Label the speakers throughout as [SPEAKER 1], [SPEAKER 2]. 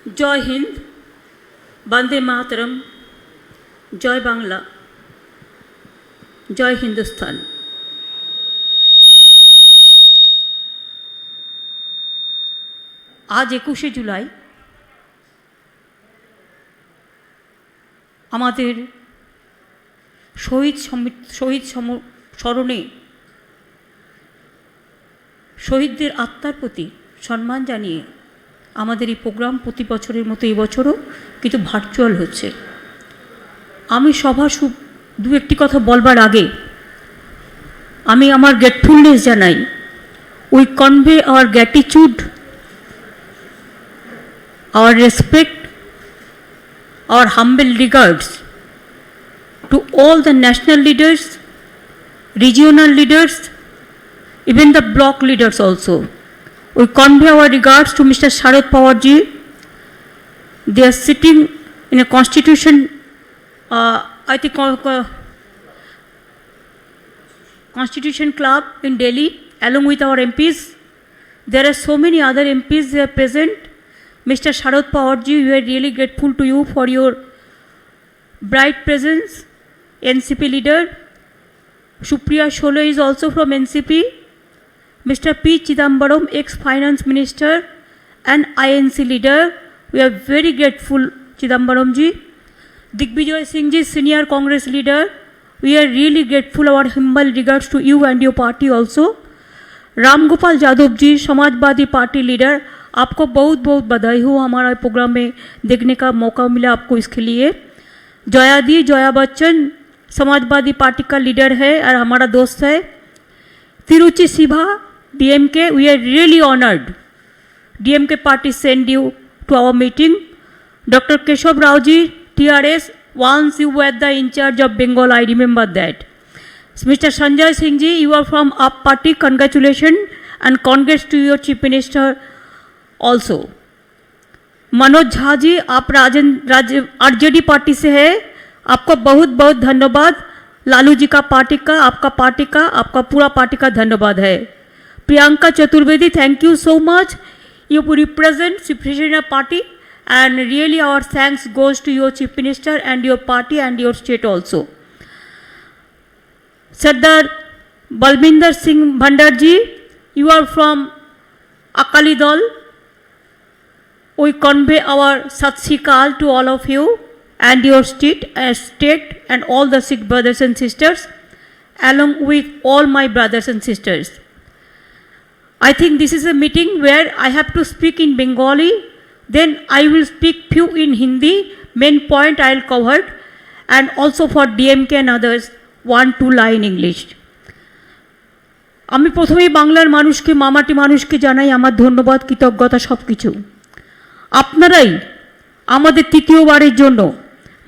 [SPEAKER 1] জয় হিন্দ, বন্দে মাতরম, জয় বাংলা, জয় হিন্দুস্তান। আজ 21শে জুলাই আমাদের শহীদ স্মরণে শহীদদের আত্মার প্রতি সম্মান জানিয়ে আমাদের এই প্রোগ্রাম প্রতি বছরের মতো এবছরও কিন্তু ভার্চুয়াল হচ্ছে। আমি সভা দু একটি কথা বলবার আগে আমি আমার গ্রেটফুলনেস জানাই। We convey our gratitude, our respect, our humble regards to all the national leaders, regional leaders, even the block leaders also. We convey our regards to Mr. Sharad Pawar ji. They are sitting in a constitution, I think Constitution Club in Delhi along with our MPs. There are so many other MPs they are present. Mr. Sharad Pawar ji, we are really grateful to you for your bright presence. NCP leader Supriya Shole is also from NCP. Mr. P. Chidambaram, ex-finance minister and INC leader, we are very grateful, Chidambaram ji. Digvijay Singh ji, senior Congress leader, we are really grateful. Our humble regards to you and your party also. Ram Gopal Yadav ji, Samajwadi party leader, आपको बहुत बहुत बधाई हो हमारा programme में देखने का मौका मिला आपको, इसके लिए। जया बच्चन समाजवादी पार्टी का लीडर है और हमारा दोस्त है। Tiruchi Shiva DMK, we are really honored. DMK party send you to our meeting. Dr. Keshav Rao ji, TRS, once you were the in charge of Bengal, I remember that. Mr. Sanjay Singh ji, you are from UP party, congratulations and congrats to your chief minister also. Manoj Jha ji, आप RJD party से है, आपको बहुत बहुत धन्यवाद। लालू जी का party का, आपका पार्टी का, आपका पूरा पार्टी का धन्यवाद है। Priyanka Chaturvedi, thank you so much, you represent Shiv party and really our thanks goes to your chief minister and your party and your state also. Sardar Balbinder Singh Bhandar ji, you are from Akali Dal. We convey our Sat Sri Akal to all of you and your state and all the Sikh brothers and sisters along with all my brothers and sisters. I think this is a meeting where I have to speak in Bengali, then I will speak few in Hindi, main point I will cover, and also for DMK and others 1-2 line English. আমি প্রথমেই বাংলার মানুষকে, মামাটি মানুষকে জানাই আমার ধন্যবাদ, কৃতজ্ঞতা সব কিছু। আপনারাই আমাদের তৃতীয়বারের জন্য,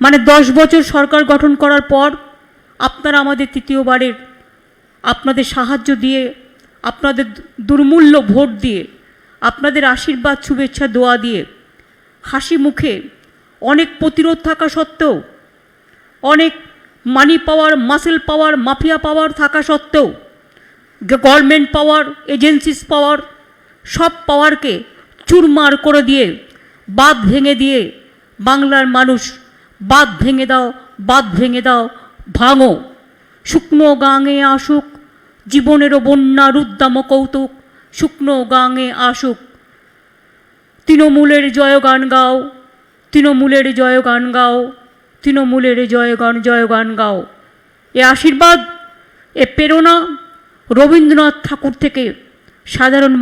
[SPEAKER 1] মানে 10 বছর সরকার গঠন করার পর আপনারা আমাদের তৃতীয়বারের আপনাদের সাহায্য দিয়ে, আপনাদের দুর্মূল্য ভোট দিয়ে, আপনাদের আশীর্বাদ শুভেচ্ছা দোয়া দিয়ে, হাসি মুখে অনেক প্রতিরোধ থাকা সত্ত্বেও, অনেক মানি পাওয়ার, মাসেল পাওয়ার, মাফিয়া পাওয়ার থাকা সত্ত্বেও, গভর্নমেন্ট পাওয়ার, এজেন্সিস পাওয়ার, সব পাওয়ারকে চুরমার করে দিয়ে, বাঁধ ভেঙে দিয়ে বাংলার মানুষ বাঁধ ভেঙে দাও, বাঁধ ভেঙে দাও, ভাঙো, শুকনো গাঙে আসুক জীবনেরও বন্যা রুদ্দাম কৌতুক, শুকনো গাঙে আসুক, তৃণমূলের জয়গান গাও, তৃণমূলের জয়গান গাও, তৃণমূলের জয়গান গাও। এ আশীর্বাদ, এ প্রেরণা রবীন্দ্রনাথ ঠাকুর থেকে সাধারণ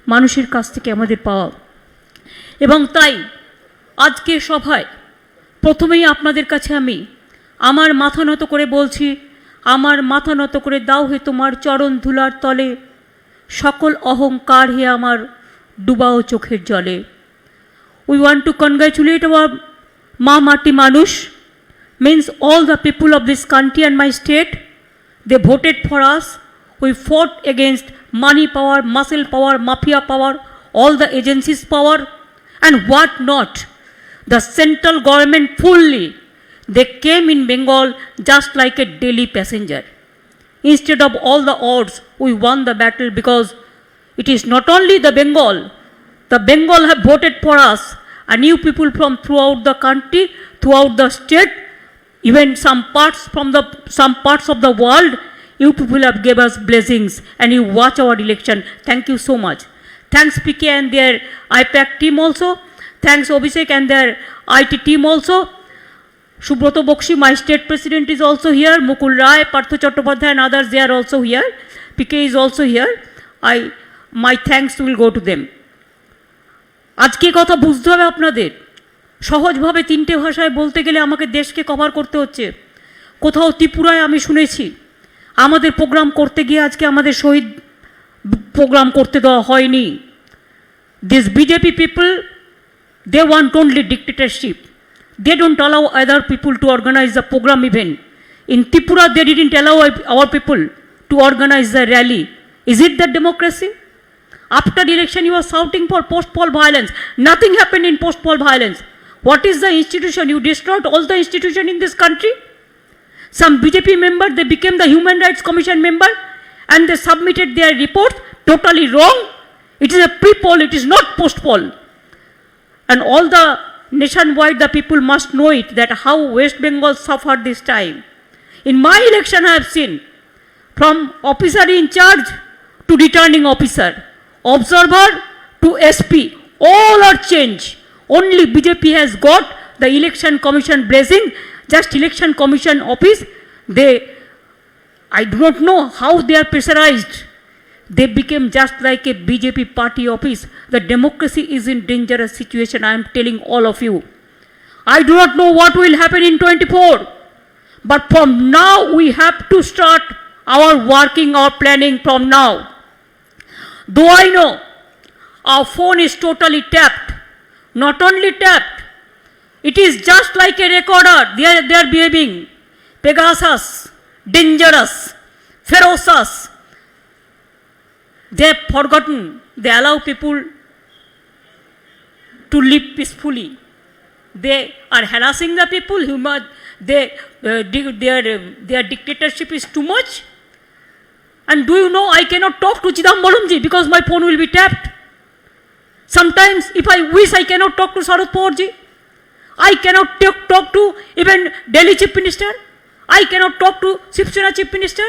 [SPEAKER 1] মানুষের কাছ থেকে আমাদের পাওয়া। এবং তাই আজকে সভায় প্রথমেই আপনাদের কাছে আমি আমার মাথা নত করে বলছি, আমার মাথা নত করে দাও হে তোমার চরণ ধুলার তলে, সকল অহংকার হে আমার ডুবাও চোখের জলে। We want to congratulate our maa mati মানুষ, means all the people of this country and my state. They voted for us. We fought against money power, muscle power, mafia power, all the agencies power and what not. The central government fully, they came in Bengal just like a daily passenger. Instead of all the odds, we won the battle because it is not only the Bengal have voted for us and you people from throughout the country, throughout the state, even some parts of the world, you people have gave us blessings and you watch our election. Thank you so much. Thanks PK and their IPAC team also. Thanks Abhishek and their IT team also. Subroto Bokshi, my state president, is also here. Mukul Rai, Partho Chattopadhyay and others, they are also here. PK is also here. My thanks will go to them. আজকে কথা বুঝতে হবে আপনাদের। সহজভাবে তিনটে ভাষায় বলতে গেলে আমাকে দেশকে কভার করতে হচ্ছে। কোথাও ত্রিপুরায় আমি শুনেছি আমাদের প্রোগ্রাম করতে গিয়ে আজকে আমাদের শহীদ প্রোগ্রাম করতে দেওয়া হয়নি। This BJP people, they want only dictatorship. They don't allow other people to organize the program even. In Tripura, they didn't allow our people to organize the rally. Is it that democracy? After the election, you are shouting for post-poll violence. Nothing happened in post-poll violence. What is the institution? You destroyed all the institution in this country. Some BJP member, they became the Human Rights Commission member and they submitted their report totally wrong. It is a pre-poll, it is not post-poll. And all the nationwide, the people must know it, that how West Bengal suffered this time. In my election, I have seen from officer in charge to returning officer, observer to SP, all are changed. Only BJP has got the election commission blessing, just election commission office. I do not know how they are pressurized. They became just like a BJP party office. The democracy is in dangerous situation, I am telling all of you. I do not know what will happen in 24. But from now, we have to start our working, our planning from now. Though I know our phone is totally tapped, not only tapped, it is just like a recorder. They are behaving Pegasus, dangerous, ferocious. They have forgotten. They allow people to live peacefully. They are harassing the people. Their dictatorship is too much. And do you know, I cannot talk to Chidambaramji because my phone will be tapped. Sometimes, if I wish, I cannot talk to Sharad Pawarji. I cannot talk to even Delhi Chief Minister. I cannot talk to Shiv Sena Chief Minister.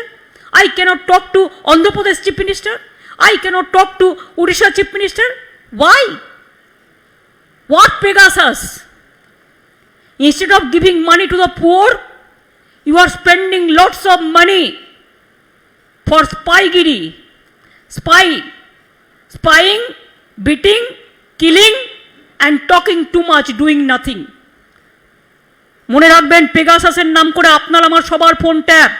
[SPEAKER 1] I cannot talk to Andhra Pradesh Chief Minister. I cannot talk to Odisha Chief Minister. Why? What Pegasus? Instead of giving money to the poor, you are spending lots of money for spygiri, spying, beating, killing and talking too much, doing nothing. মনে রাখবেন, পেগাসাসের নাম করে আপনার আমার সবার phone tap.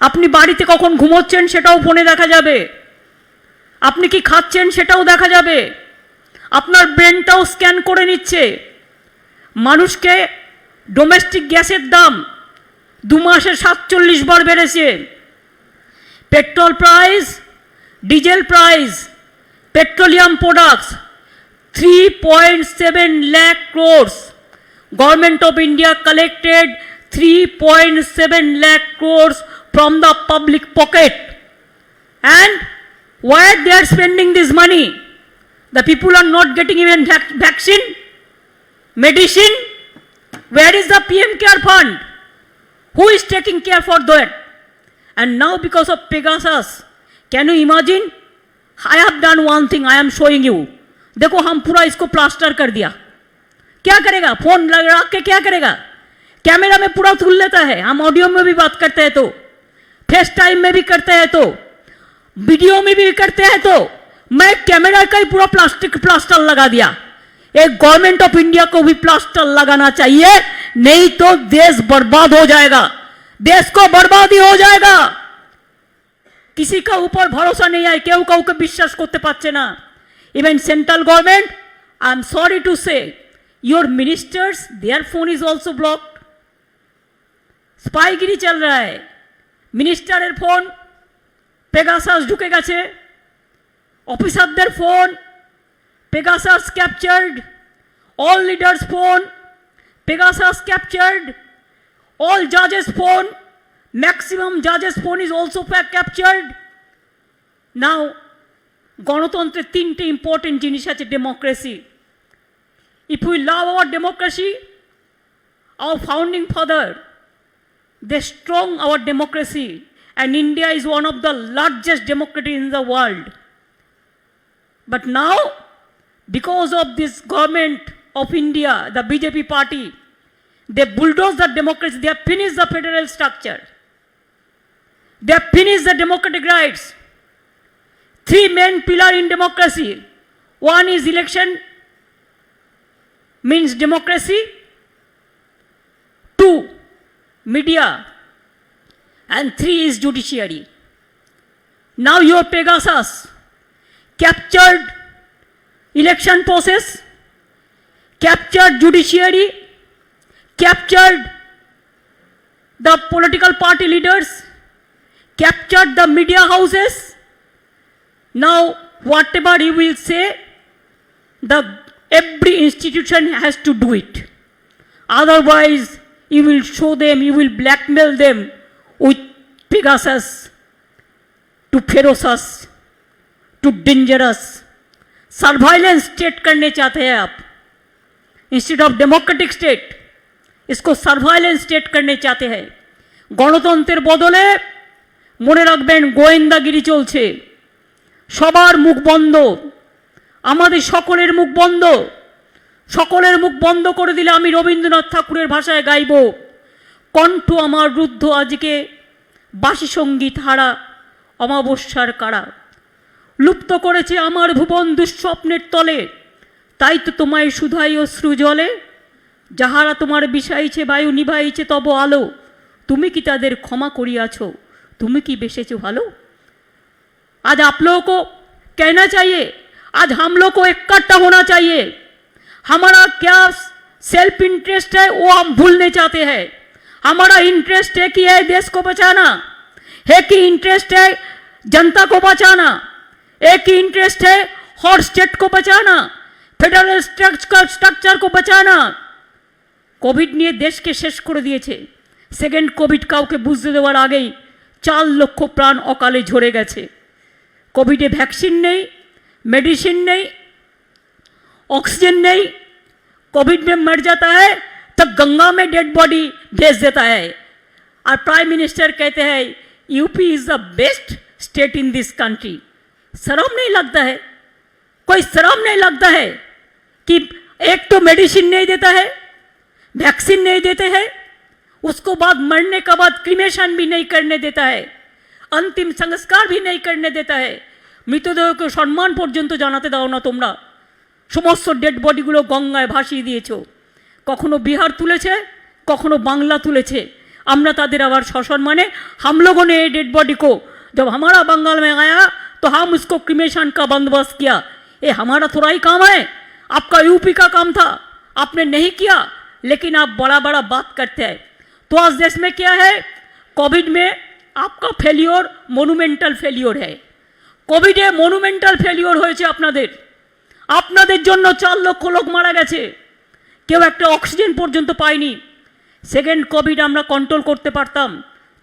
[SPEAKER 1] আপনি বাড়িতে কখন ঘুমোচ্ছেন সেটাও ফোনে দেখা যাবে। আপনি কি খাচ্ছেন সেটাও দেখা যাবে। আপনার ব্রেনটাও স্ক্যান করে নিচ্ছে। মানুষকে ডোমেস্টিক গ্যাসের দাম 2 মাসে 47 বার বেড়েছে। Petrol price, diesel price, petroleum products 3.7 lakh crores. Government of India collected 3.7 lakh crores from the public pocket. And where they are spending this money? The people are not getting even vaccine, medicine. Where is the PM Care Fund? Who is taking care for that? And now because of Pegasus, can you imagine? I have done one thing, I am showing you. देखो हम पूरा इसको plaster कर दिया। क्या करेगा? Phone रख के क्या करेगा? कैमरा में पूरा तुल लेता है। हम ऑडियो में भी बात करते हैं तो, फेस टाइम में भी करते हैं तो, वीडियो में भी करते हैं तो, मैं कैमरा का ही पूरा प्लास्टर लगा दिया। एक गवर्नमेंट ऑफ इंडिया को भी प्लास्टर लगाना चाहिए, नहीं तो देश बर्बाद हो जाएगा, देश को बर्बादी हो जाएगा। किसी का ऊपर भरोसा नहीं है, केउ काउके विश्वास करते पाচ্ছে না। Even central government, I am sorry to say, your ministers, their phone is also blocked. स्पाईगिरी चल रहा है। मिनिस्टारेर फोन पेगासास ढुके গেছে, অফিসারদের phone Pegasus captured, all leaders phone Pegasus captured, all judges phone, maximum judges phone is also captured. Now গণতন্ত্রের 3টে important জিনিস আছে democracy, If we love our democracy, our founding father, they strong our democracy, and India is one of the largest democracies in the world. But now, because of this government of India, the BJP party, they bulldoze the democracy, they have finished the federal structure. They have finished the democratic rights. Three main pillars in democracy. One is election, means democracy. Two, media. And three is judiciary. Now your Pegasus captured election process, captured judiciary, captured the political party leaders, captured the media houses. Now whatever you will say, every institution has to do it. Otherwise, you will show them, you will blackmail them with Pegasus to ferocious, to dangerous. Surveillance state करने चाहते हैं आप, instead of democratic state इसको surveillance state करने चाहते हैं। গণতন্ত্রের বদলে মনে রাখবেন গোয়েন্দাগিরি চলছে, সবার মুখ বন্ধ, আমাদের সকলের মুখ বন্ধ। সকলের মুখ বন্ধ করে দিলে আমি রবীন্দ্রনাথ ঠাকুরের ভাষায় গাইব, কণ্ঠ আমার রুদ্ধ আজকে বাসি সঙ্গীত হারা অমাবস্যার কারা। লুপ্ত করেছে আমার ভুবন দুঃস্বপ্নের তলে, তাই তো তোমায় শুধাই অশ্রু জলে। যাহারা তোমার বিষাইছে বায়ু নিভাইছে তব আলো, তুমি কি তাদের ক্ষমা করিয়াছ, তুমি কি বেসেছো ভালো। आज आप लोगों को कहना चाहिए, आज हम लोग को इकट्ठा होना चाहिए। हमारा क्या सेल्फ इंटरेस्ट है वो हम भूलने चाहते हैं। हमारा इंटरेस्ट है कि है देश को बचाना, है कि इंटरेस्ट है जनता को बचाना, एक ही इंटरेस्ट है हर स्टेट को बचाना, फेडरल स्ट्रक्चर को बचाना। कोविड নিয়ে দেশকে শেষ করে দিয়েছে। সেকেন্ড কোভিড কাউকে বুঝতে দেওয়ার আগেই 4 লক্ষ প্রাণ অকালে ঝরে গেছে। কোভিডে ভ্যাকসিন নেই, मेडिसिन नहीं, ऑक्सीजन नहीं, कोविड में मर जाता है तो गंगा में डेड बॉडी भेज देता है। और प्राइम मिनिस्टर कहते हैं UP is the best state in this country. शर्म नहीं लगता है? कोई शर्म नहीं लगता है कि एक तो मेडिसिन नहीं देता है, वैक्सीन नहीं देते हैं, उसको बाद मरने के बाद क्रिमेशन भी नहीं करने देता है, अंतिम संस्कार भी नहीं करने देता है, মৃতদেহকে সম্মান পর্যন্ত জানাতে দাও না তোমরা। সমস্ত ডেড বডিগুলো গঙ্গায় ভাসিয়ে দিয়েছো। কখনো বিহার তুলেছে, কখনো বাংলা তুলেছে। আমরা তাদের আবার সসম্মানে हम लोगों ने डेड बॉडी को जब हमारा बंगाल में आया तो हम उसको क्रिमेशन का बंदोबस्त किया। ये हमारा थोड़ा ही काम है, आपका यूपी का काम था, आपने नहीं किया, लेकिन आप बड़ा बड़ा बात करते हैं। तो आज देश में क्या है, कोविड में आपका फेलियर मोनुमेंटल फेलियर है। কোভিডে মনুমেন্টাল ফেলিওর হয়েছে আপনাদের। আপনাদের জন্য 4 লক্ষ লোক মারা গেছে, কেউ একটা অক্সিজেন পর্যন্ত পায়নি। সেকেন্ড কোভিড আমরা কন্ট্রোল করতে পারতাম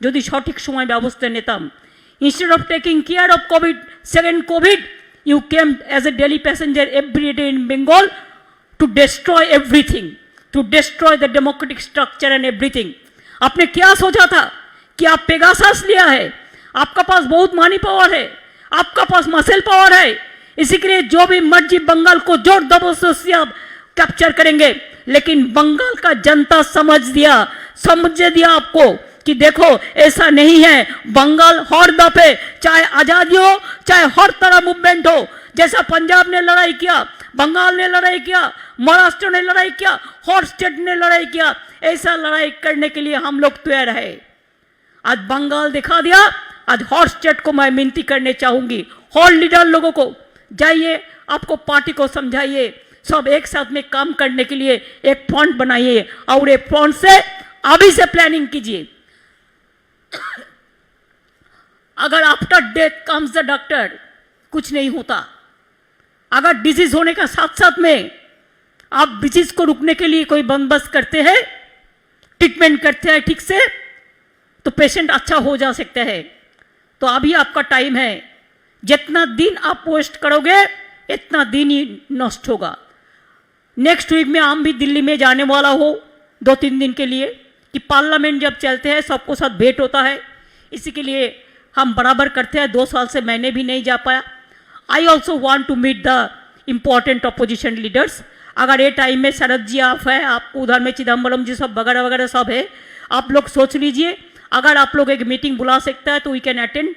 [SPEAKER 1] যদি সঠিক সময় ব্যবস্থা নিতাম। Instead of taking care of Covid, second Covid you came as a daily passenger every day in Bengal to destroy everything, to destroy the democratic structure and everything. आपने क्या सोचा था कि आप पेगासस लिया है, आपका पास बहुत मनी पावर है, आपका पास मसल पावर है, इसी के लिए जो भी मर्जी बंगाल को जोर जबरदस्ती से आप कैप्चर करेंगे। लेकिन बंगाल का जनता समझ दिया आपको कि देखो ऐसा नहीं है। बंगाल हर दफे चाहे आज़ादी हो, चाहे हर तरह मूवमेंट हो, जैसा पंजाब ने लड़ाई किया, बंगाल ने लड़ाई किया, महाराष्ट्र ने लड़ाई किया, हर स्टेट ने लड़ाई किया, ऐसा लड़ाई करने के लिए हम लोग तैयार है। आज बंगाल दिखा दिया। आज हर स्टेट को मैं विनती करने चाहूंगी, हर लीडर लोगों को जाइए, आपको पार्टी को समझाइए, सब एक साथ में काम करने के लिए एक फ्रंट बनाइए और एक फ्रंट से अभी से प्लानिंग कीजिए। अगर after death comes the doctor, कुछ नहीं होता। अगर डिजीज होने का साथ साथ में आप डिजीज को रुकने के लिए कोई बंदोबस्त करते हैं, ट्रीटमेंट करते हैं ठीक से, तो पेशेंट अच्छा हो जा सकता है। तो अभी आपका टाइम है, जितना दिन आप वेस्ट करोगे इतना दिन ही नष्ट होगा। नेक्स्ट वीक में हम भी दिल्ली में जाने वाला हो 2-3 दिन के लिए, कि पार्लियामेंट जब चलते हैं सबको साथ भेंट होता है, इसी के लिए हम बराबर करते हैं। 2 साल से मैंने भी नहीं जा पाया। I also want to meet the important opposition leaders. अगर ये टाइम में शरद जी आप है, आपको उधर में चिदम्बरम जी सब वगैरह वगैरह सब है, आप लोग सोच लीजिए। अगर आप लोग एक मीटिंग बुला सकता है तो वी कैन अटेंड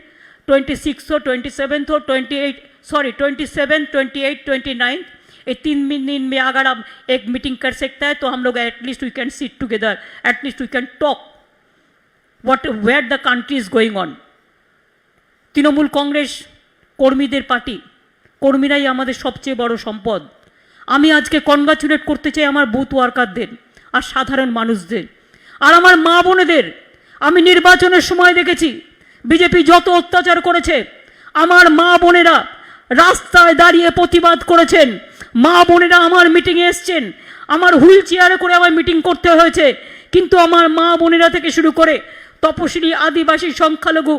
[SPEAKER 1] 26 हो, 27 हो, 27, 28, 29, ये 3 दिन में अगर आप एक मीटिंग कर सकता है तो हम लोग at least we can sit together, at least we can talk what where the country is going on. Trinamool Congress কর্মীদের পার্টি, কর্মীরাই আমাদের সবচেয়ে বড় সম্পদ। আমি আজকে কনগ্রাচুলেট করতে চাই আমার বুথ ওয়ার্কারদের আর সাধারণ মানুষদের আর আমার মা বোনেদের। আমি নির্বাচনের সময় দেখেছি বিজেপি যত অত্যাচার করেছে, আমার মা বোনেরা রাস্তায় দাঁড়িয়ে প্রতিবাদ করেছেন। মা বোনেরা আমার মিটিংয়ে এসছেন, আমার হুইল চেয়ারে করে আমার মিটিং করতে হয়েছে, কিন্তু আমার মা বোনেরা থেকে শুরু করে তপশিলি, আদিবাসী, সংখ্যালঘু,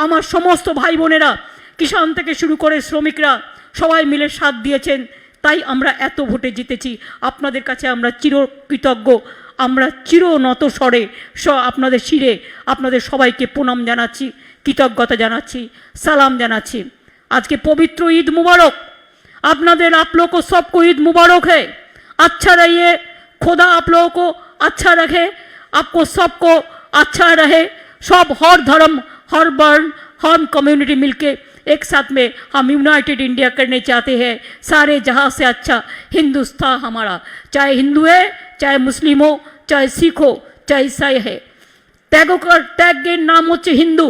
[SPEAKER 1] আমার সমস্ত ভাই বোনেরা, কিষাণ থেকে শুরু করে শ্রমিকরা সবাই মিলে সাথ দিয়েছেন। তাই আমরা এত ভোটে জিতেছি। আপনাদের কাছে আমরা চিরকৃতজ্ঞ, আমরা চিরনত স্বরে আপনাদের শিরে আপনাদের সবাইকে প্রণাম জানাচ্ছি, কৃতজ্ঞতা জানাচ্ছি, সালাম জানাচ্ছি। আজকে পবিত্র ঈদ মুবারক আপনাদের, आप लोग को सबको ईद मुबारक है। अच्छा रहिए, खुदा आप लोगों को अच्छा रखे, आपको सबको अच्छा रहे। सब हर धर्म, हर वर्ण, हर कम्युनिटी मिलके एक साथ में हम यूनाइटेड इंडिया करने चाहते हैं। सारे जहाँ से अच्छा हिंदुस्तान हमारा, चाहे हिंदू है, चाहे मुस्लिम हो, चाहे सिख हो, चाहे ईसाई है। त्याग के नाम होच्छे हिंदू,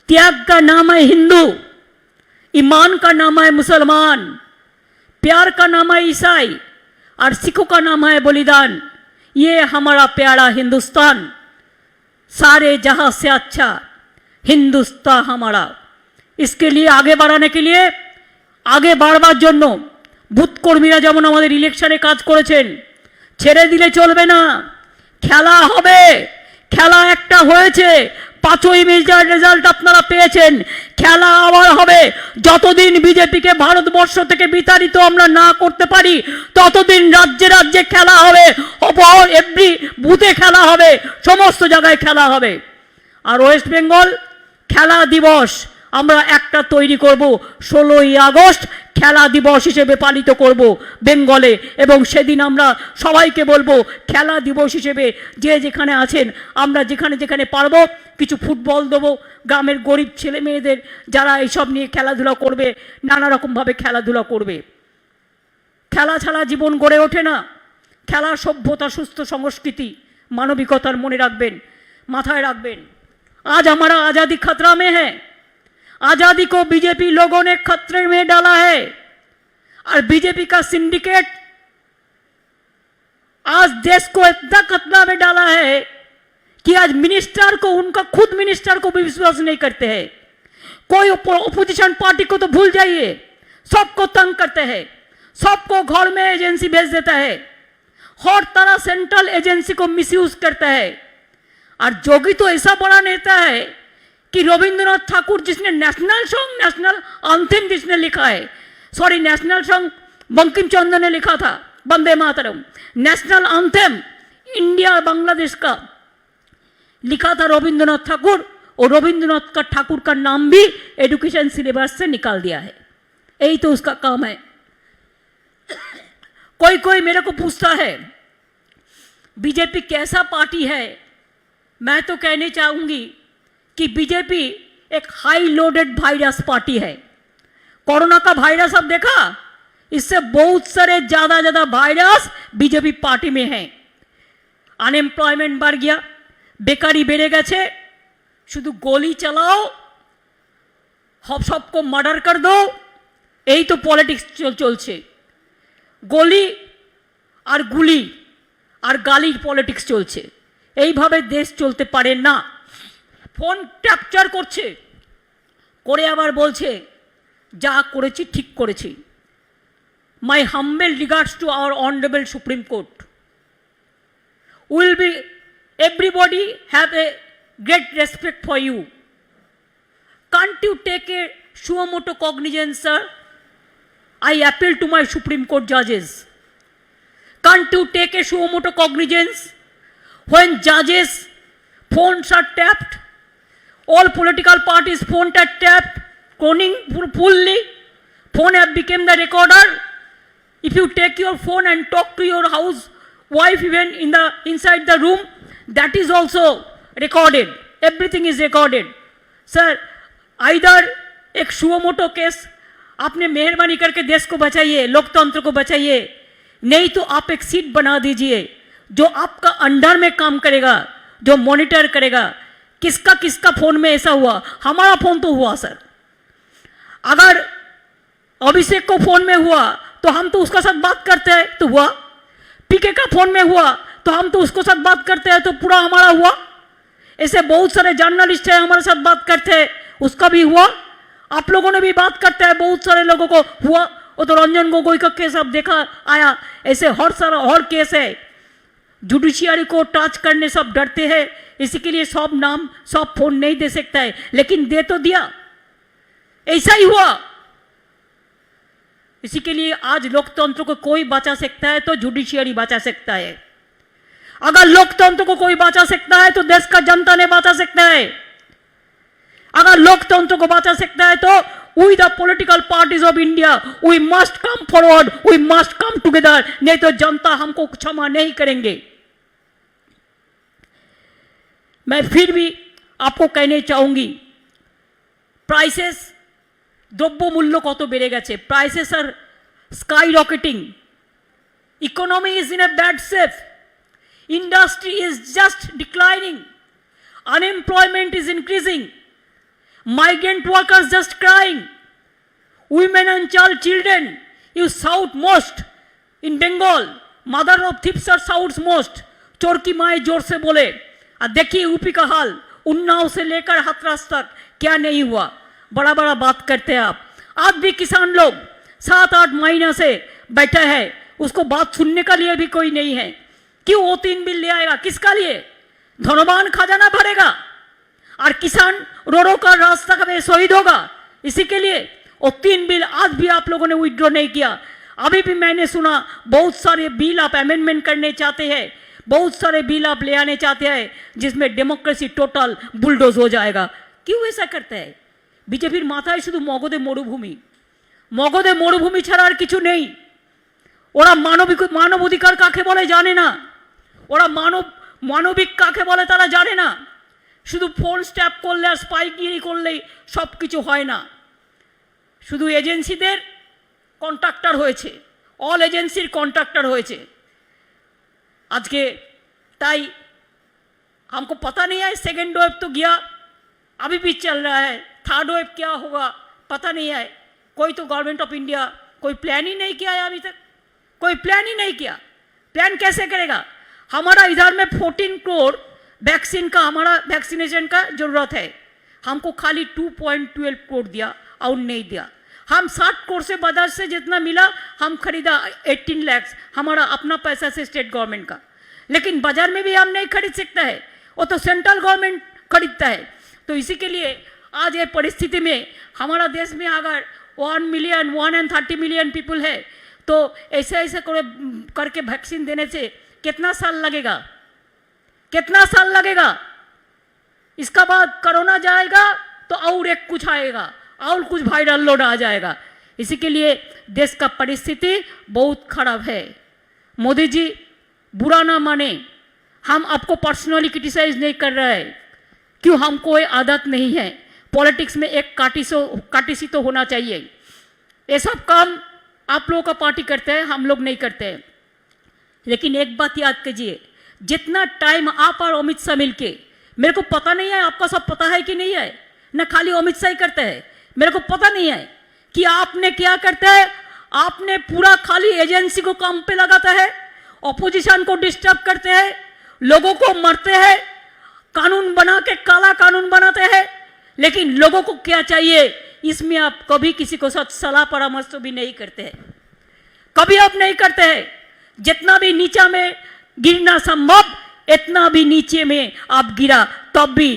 [SPEAKER 1] त्याग का नाम है हिंदू, ईमान का नाम है मुसलमान, प्यार का नाम है ईसाई और सिखों का नाम है बलिदान। ये हमारा प्यारा हिंदुस्तान, सारे जहां से अच्छा हिंदुस्तान हमारा। इसके लिए आगे बढ़ाने के लिए, आगे বাড়বার জন্য বুথ কর্মীরা যেমন আমাদের ইলেকশনে কাজ করেছেন, ছেড়ে দিলে চলবে না। খেলা হবে, খেলা একটা হয়েছে, 5ই মে রেজাল্ট আপনারা পেয়েছেন, খেলা আবার হবে। যতদিন বিজেপিকে ভারতবর্ষ থেকে বিতাড়িত আমরা না করতে পারি ততদিন রাজ্যে রাজ্যে খেলা হবে, এভরি বুথে খেলা হবে, সমস্ত জায়গায় খেলা হবে। আর ওয়েস্ট বেঙ্গল খেলা দিবস আমরা একটা তৈরি করব, 16ই আগস্ট খেলা দিবস হিসেবে পালিত করব বেঙ্গলে। এবং সেদিন আমরা সবাইকে বলবো খেলা দিবস হিসেবে যে যেখানে আছেন আমরা যেখানে যেখানে পারবো কিছু ফুটবল দেবো, গ্রামের গরিব ছেলে মেয়েদের যারা এইসব নিয়ে খেলাধুলা করবে, নানা রকমভাবে খেলাধুলা করবে। খেলা ছাড়া জীবন গড়ে ওঠে না। খেলা সভ্যতা, সুস্থ সংস্কৃতি, মানবিকতার মনে রাখবেন, মাথায় রাখবেন। आज हमारा आज़ादी खतरा में है। आज़ादी को बीजेपी लोगों ने खतरे में डाला है और बीजेपी का सिंडिकेट आज देश को इतना खतरा में डाला है कि आज मिनिस्टर को, उनका खुद मिनिस्टर को भी विश्वास नहीं करते हैं। कोई ओपोजिशन पार्टी को तो भूल जाइए, सबको तंग करते हैं, सबको घर में एजेंसी भेज देता है, हर तरह सेंट्रल एजेंसी को मिसयूज करता है। और जोगी तो ऐसा बड़ा नेता है कि रविंद्रनाथ ठाकुर जिसने नेशनल सॉन्ग, नेशनल एंथम जिसने लिखा है, sorry national song Bankim Chandra ने लिखा था, Vande Mataram, national anthem India Bangladesh का लिखा था रविंद्रनाथ ठाकुर, और रविंद्रनाथ का ठाकुर का नाम भी एजुकेशन सिलेबस से निकाल दिया है। यही तो उसका काम है। कोई कोई मेरे को पूछता है बीजेपी कैसा पार्टी है। मैं तो कहने चाहूंगी कि बीजेपी एक हाई लोडेड वायरस पार्टी है। कोरोना का वायरस अब देखा, इससे बहुत सारे ज्यादा वायरस बीजेपी पार्टी में हैं। अनएम्प्लॉयमेंट बढ़ गया, बेकारी बेड़े गए, शुद्ध गोली चलाओ, सबको मर्डर कर दो, यही तो पॉलिटिक्स चलছে। गोली और गुली और गाली पॉलिटिक्स चलছে। এইভাবে দেশ চলতে পারে না। ফোন ক্যাপচার করছে, করে আবার বলছে যা করেছি ঠিক করেছি। My humble regards to our honourable supreme court. Will be everybody have a great respect for you. Can't you take a suo motu cognizance sir? I appeal to my Supreme Court judges. Can't you take a suo motu cognizance when judges' phones are tapped? All political parties' phones are tapped, cloning fully. Phone have become the recorder. If you take your phone and talk to your housewife even inside the room, that is also recorded. Everything is recorded. Sir, either एक suo motu case आपने मेहरबानी करके देश को बचाइए, लोकतंत्र को बचाइए, नहीं तो आप एक सीट बना दीजिए जो आपका अंडर में काम करेगा, जो मॉनिटर करेगा किसका किसका फोन में ऐसा हुआ। हमारा फोन तो हुआ सर, अगर अभिषेक को फोन में हुआ तो हम तो उसका साथ बात करते हैं तो हुआ, पीके का फोन में हुआ तो हम तो उसको साथ बात करते हैं तो पूरा हमारा हुआ। ऐसे बहुत सारे जर्नलिस्ट हैं हमारे साथ बात करते हैं, उसका भी हुआ। आप लोगों ने भी बात करते हैं, बहुत सारे लोगों को हुआ। वो तो रंजन गोगोई का केस अब देखा आया, ऐसे हर केस है। जुडिशियरी को टच करने सब डरते हैं, इसी के लिए सब नाम सब फोन नहीं दे सकता है, लेकिन दे तो दिया, ऐसा ही हुआ। इसी के लिए आज लोकतंत्र को कोई बचा सकता है तो जुडिशियरी बचा सकता है। अगर लोकतंत्र को कोई बचा सकता है तो देश का जनता ने बचा सकता है। अगर लोकतंत्र को बचा सकता है तो we the political parties of India we must come forward, we must come together, नहीं तो जनता हमको क्षमा नहीं करेंगे। मैं फिर भी आपको कहने चाहूंगी, प्राइसेस দ্রব্য মূল্য কত বেড়ে গেছে, prices are skyrocketing, economy is in a bad shape, industry is just declining, unemployment is increasing, migrant workers just crying, women and children you shout most in Bengal, mother of thieves are shouts most, चोर की माए जोर से बोले। और देखिए UP का हाल, उन्नाव से लेकर हाथरस तक क्या नहीं हुआ। बड़ा बड़ा बात करते हैं आप। आज भी किसान लोग 7-8 महीना से बैठे हैं, उसको बात सुनने का लिए भी कोई नहीं है। क्यों वो 3 बिल ले आएगा, किसका लिए? धनवान खजाना भरेगा और किसान रो का रास्ता कभी शहीद होगा, इसी के लिए। और 3 बिल आज भी आप लोगों ने विड्रॉ नहीं किया। अभी भी मैंने सुना बहुत सारे बिल आप अमेंडमेंट करने चाहते हैं, बहुत सारे बिल आप ले आने चाहते हैं जिसमें डेमोक्रेसी टोटल बुलडोज हो जाएगा। क्यों ऐसा करते हैं? বিজেপির মাথায় শুধু মগধে মরুভূমি ছাড়া আর কিছু নেই। ওরা মানব অধিকার কাকে বলে জানে না, ওরা মানবিক কাকে বলে তারা জানে না। শুধু ফোন স্ট্যাপ করলে আর স্পাইগিরি করলেই সব কিছু হয় না। শুধু এজেন্সিদের কন্ট্রাক্টর হয়েছে, অল এজেন্সির কন্ট্রাক্টর হয়েছে আজকে। তাই हमको पता नहीं है, सेकेंड वेव तो गया, अभी भी चल रहा है, थर्ड वेव क्या होगा पता नहीं है। कोई तो गवर्नमेंट ऑफ इंडिया कोई प्लान ही नहीं किया है, अभी तक कोई प्लान ही नहीं किया। प्लान कैसे करेगा? हमारा इधर में 14 करोड़ वैक्सीन का, हमारा वैक्सीनेशन का ज़रूरत है, हमको खाली 2.12 करोड़ दिया और नहीं दिया। हम 60 करोड़ से बाजार से जितना मिला हम खरीदा 18 लाख हमारा अपना पैसा से स्टेट गवर्नमेंट का, लेकिन बाजार में भी हम नहीं खरीद सकता है, वो तो सेंट्रल गवर्नमेंट खरीदता है। तो इसी के लिए आज ये परिस्थिति में हमारा देश में अगर 130 मिलियन पीपल है तो ऐसे ऐसे करके वैक्सीन देने से कितना साल लगेगा, कितना साल लगेगा? इसका बाद कोरोना जाएगा तो और एक कुछ आएगा और कुछ वायरल लोड आ जाएगा। इसी के लिए देश का परिस्थिति बहुत खराब है। मोदी जी बुरा ना माने, हम आपको पर्सनली क्रिटिसाइज नहीं कर रहे हैं, क्यों हमको ये आदत नहीं है। पॉलिटिक्स में एक काटिसी तो होना चाहिए। ये सब काम आप लोगों का पार्टी करते हैं, हम लोग नहीं करते हैं। लेकिन एक बात याद कीजिए, जितना टाइम आप और अमित शाह मिलके, मेरे को पता नहीं है आपका सब पता है कि नहीं है, न खाली अमित शाह ही करते हैं, मेरे को पता नहीं है कि आपने क्या करते हैं। आपने पूरा खाली एजेंसी को काम पे लगाता है, ऑपोजिशन को डिस्टर्ब करते हैं, लोगों को मारते हैं, कानून बना के काला कानून बनाते हैं। लेकिन लोगों को क्या चाहिए, इसमें आप कभी किसी को सलाह परामर्श भी नहीं करते हैं, कभी आप नहीं करते हैं। जितना भी नीचा में गिरना संभव इतना भी नीचे में आप गिरा, तब भी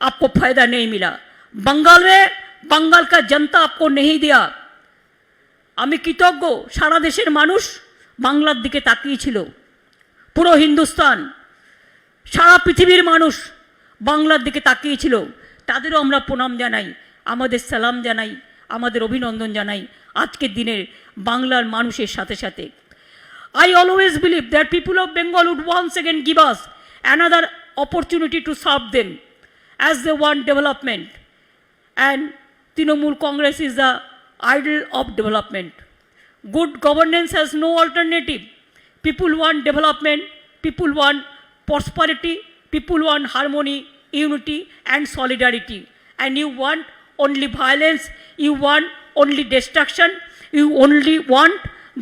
[SPEAKER 1] आपको फायदा नहीं मिला। बंगाल में बंगाल का जनता आपको नहीं दिया। আমি কৃতজ্ঞ, সারা দেশের মানুষ বাংলার দিকে তাকিয়েছিল। পুরো হিন্দুস্তান, সারা পৃথিবীর মানুষ বাংলার দিকে তাকিয়েছিল। তাদেরও আমরা প্রণাম জানাই, আমাদের সালাম জানাই, আমাদের অভিনন্দন জানাই আজকের দিনের বাংলার মানুষের সাথে সাথে। I always believe that people of Bengal would once again give us another opportunity to serve them as they want development. And Trinamool Congress is the idol of development. Good governance has no alternative. People want development, people want prosperity, people want harmony, unity and solidarity. And you want only violence, you want only destruction, you only want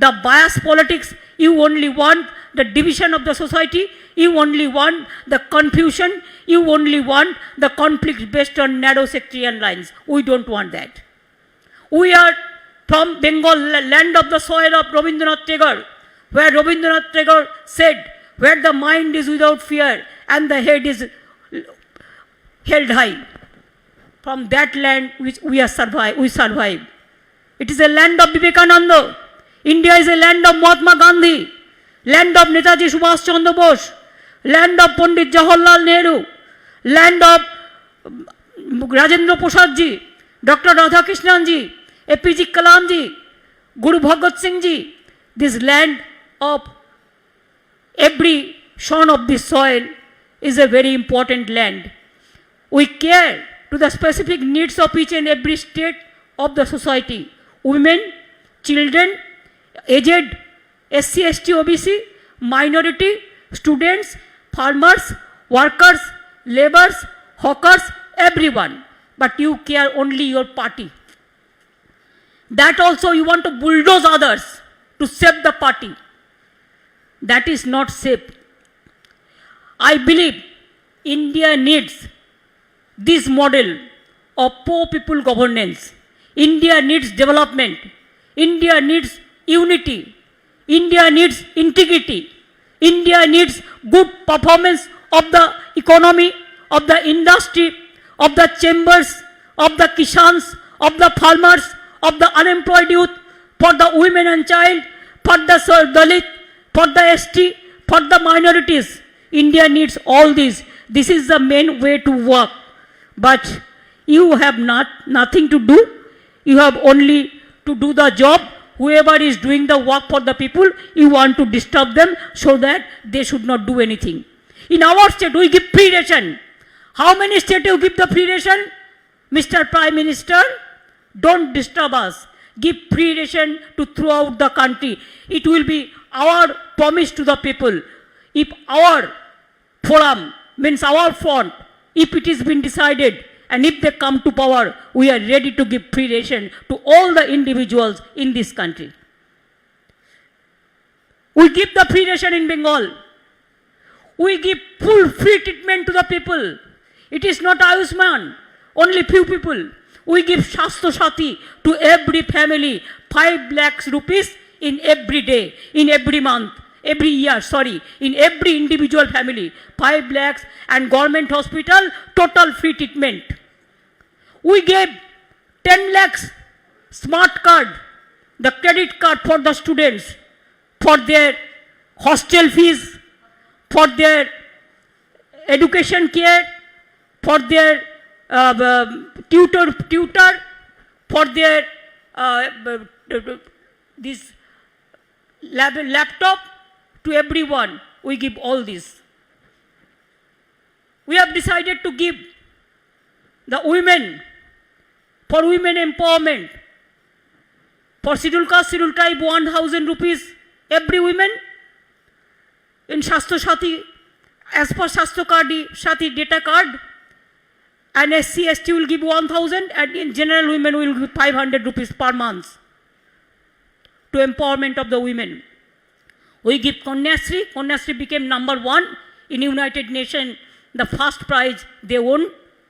[SPEAKER 1] the bias politics, you only want the division of the society, you only want the confusion, you only want the conflict based on narrow sectarian lines. We don't want that. We are from Bengal, land of the soil of Rabindranath Tagore, where Rabindranath Tagore said, where the mind is without fear and the head is held high. From that land which we survive. It is a land of Vivekananda. India is a land of Mahatma Gandhi, land of Netaji Subhash Chandra Bose, land of Pandit Jawaharlal Nehru, land of Rajendra Prasad ji, Dr. Radhakrishnan ji, APJ Kalam ji, Guru Bhagat Singh ji. This land of every son of this soil is a very important land. We care to the specific needs of each and every state of the society. Women, children, aged, SC, ST, OBC, minority, students, farmers, workers, laborers, hawkers, everyone. But you care only your party. That also you want to bulldoze others to save the party. That is not safe. I believe India needs this model of poor people governance. India needs development. India needs unity. India needs integrity. India needs good performance of the economy, of the industry, of the chambers, of the Kishans, of the farmers, of the unemployed youth, for the women and child, for the Dalit, for the ST, for the minorities. India needs all this. This is the main way to work. But you have nothing to do. You have only to do the job. Whoever is doing the work for the people, you want to disturb them so that they should not do anything. In our state, we give free ration. How many states you give the free ration? Mr. Prime Minister, don't disturb us. Give free ration to throughout the country. It will be our promise to the people. If our forum, means our front, if it is been decided and if they come to power, we are ready to give free ration to all the individuals in this country. We give the free ration in Bengal. We give full free treatment to the people. It is not Ayushman, only few people. We give Shastro Sati to every family, 5 lakhs rupees in every day, in every month, every year, in every individual family, 5 lakhs and government hospital, total free treatment. We gave 10 lakhs smart card, the credit card for the students, for their hostel fees, for their education care, for their tutor, for their this laptop, to everyone. We give all this. We have decided to give the women, for women empowerment, for scheduled caste, scheduled tribe, 1,000 rupees every woman. In Shastro Sati, as per Shastro Sati data card, and SC, ST will give 1,000, and in general women will give 500 rupees per month to empowerment of the women. We give Kanyasri. Kanyasri became number 1 in United Nations, the first prize they won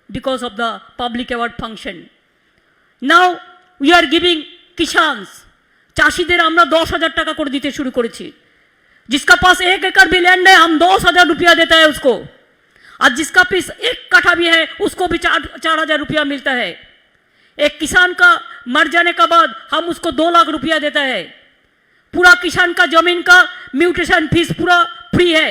[SPEAKER 1] because of the public award function. Now we are giving Kishans. চাষিদের আমরা 10,000 টাকা করে দিতে শুরু করেছি। जिसका पास 1 एकड़ भी लैंड है, हम 10,000 रुपया देता है उसको। और जिसका पास 1 कट्ठा भी है, उसको भी 4,000 रुपया मिलता है। एक किसान का मर जाने के बाद हम उसको 2 लाख रुपया देता है। पूरा किसान का जमीन का म्यूटेशन फीस पूरा फ्री है,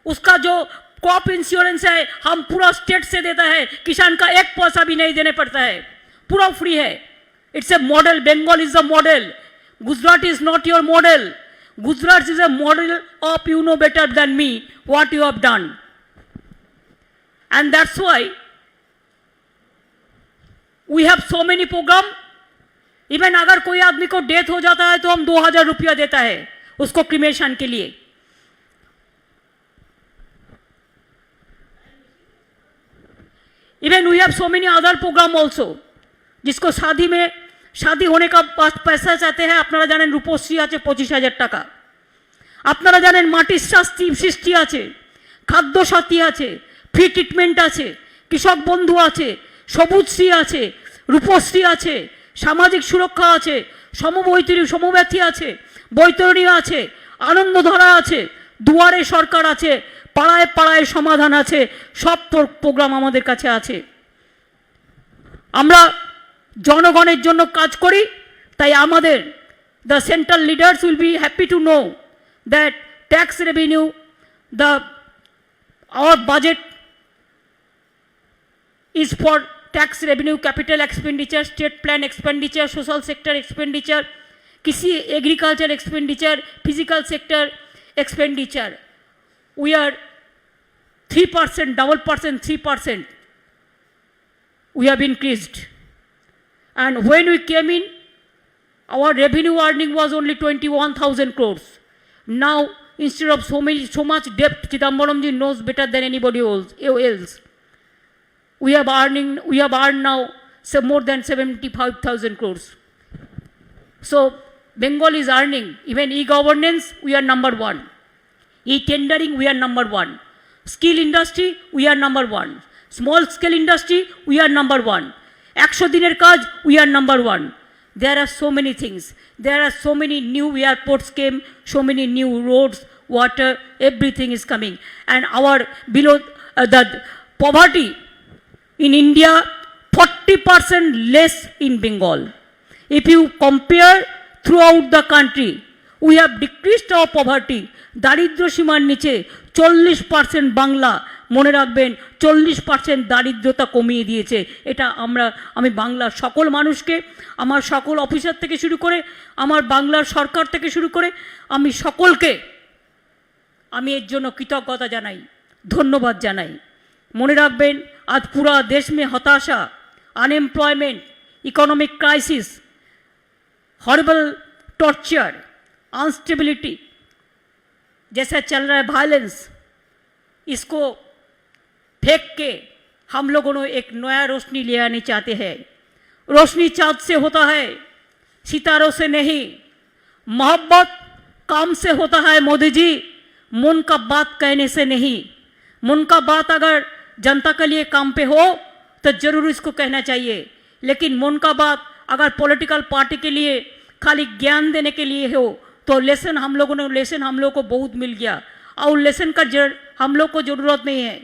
[SPEAKER 1] उसका जो क्रॉप इंश्योरेंस है हम पूरा स्टेट से देता है, किसान का एक पैसा भी नहीं देने पड़ता है, पूरा फ्री है। It's a model, Bengal is a model, Gujarat is not your model, Gujarat is a model of you know better than me what you have done, and that's why we have so many program. Even अगर कोई आदमी को death हो जाता है तो हम 2000 रुपया देता है उसको क्रिमेशन के लिए। Even we have so many other program also, जिसको शादी होने का पैसा चाहते हैं, আপনারা জানেন রূপশ্রী আছে 25,000 টাকা, আপনারা জানেন মাটির সৃষ্টি আছে, খাদ্য সাথী আছে, ফ্রি ট্রিটমেন্ট আছে, কৃষক বন্ধু আছে, সবুজশ্রী আছে, রূপশ্রী আছে, সামাজিক সুরক্ষা আছে, সমব্যথী আছে, বৈতরণী আছে, আনন্দধারা আছে, দুয়ারে সরকার আছে, পাড়ায় পাড়ায় সমাধান আছে, সব প্রোগ্রাম আমাদের কাছে আছে। আমরা জনগণের জন্য কাজ করি, তাই আমাদের the central leaders will be happy to know that tax revenue, our budget is for tax revenue, capital expenditure, state plan expenditure, social sector expenditure, kisi agriculture expenditure, physical sector expenditure. We are 3%, double percent, 3%. We have increased. And when we came in, our revenue earning was only 21,000 crores. Now, instead of so much debt, Chidambaramji knows better than anybody else. We have earned now more than 75,000 crores. So Bengal is earning. Even e-governance, we are number one. E-tendering, we are number one. Skill industry, we are number one. Small scale industry, we are number one. 100 দিনের কাজ, we are number one. There are so many things. There are so many new airports came, so many new roads, water, everything is coming. And our below the poverty in India, 40% less in Bengal. If you compare throughout the country, we have decreased our poverty. দারিদ্র সীমার নিচে 40% বাংলা, মনে রাখবেন 40% দারিদ্রতা কমিয়ে দিয়েছে। এটা আমি বাংলার সকল মানুষকে, আমার সকল অফিসার থেকে শুরু করে, আমার বাংলার সরকার থেকে শুরু করে আমি সকলকে আমি এর জন্য কৃতজ্ঞতা জানাই, ধন্যবাদ জানাই। মনে রাখবেন আজ পুরা দেশ में হতাশা, unemployment, economic crisis, horrible torture, unstability जैसा चल रहा है, वायलेंस, इसको फेंक के हम लोगों ने एक नया रोशनी ले आने चाहते हैं। रोशनी चाँद से होता है, सितारों से नहीं। मोहब्बत काम से होता है मोदी जी, मन का बात कहने से नहीं। मन का बात अगर जनता के लिए काम पे हो तो जरूर इसको कहना चाहिए, लेकिन मन का बात अगर पॉलिटिकल पार्टी के लिए खाली ज्ञान देने के लिए हो तो लेसन हम लोगों को बहुत मिल गया, और लेसन का हम लोग को ज़रूरत नहीं है।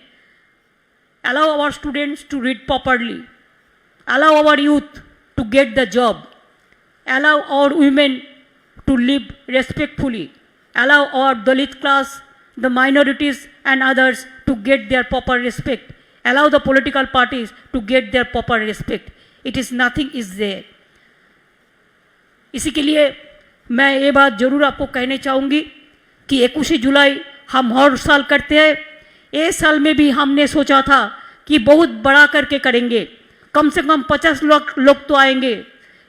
[SPEAKER 1] Allow our students to read properly, allow our youth to get the job, allow our women to live respectfully, allow our Dalit class, the minorities and others to get their proper respect, allow the political parties to get their proper respect. It is nothing is there. इसी के लिए मैं ये बात ज़रूर आपको कहने चाहूँगी कि 21 जुलाई हम हर साल करते हैं। इस साल में भी हमने सोचा था कि बहुत बड़ा करके करेंगे, कम से कम 50 लोग तो आएंगे,